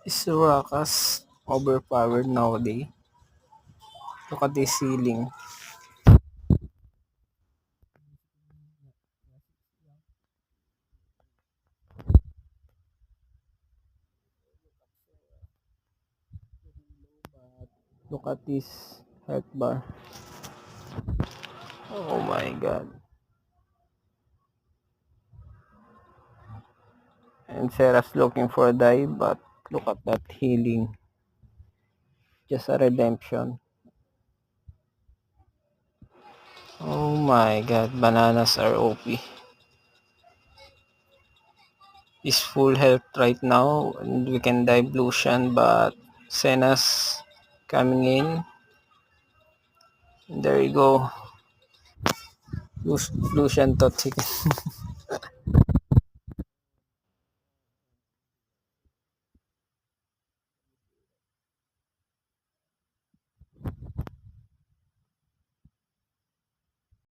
Is Rakas overpowered nowadays? Look at this ceiling. Look at this health bar. Oh my god. And Sarah's looking for a dive, but look at that healing. Just a redemption. Oh my god, bananas are OP. Is full health right now, and we can dive Lucian, but Senna's coming in. There you go. Lucian thought he can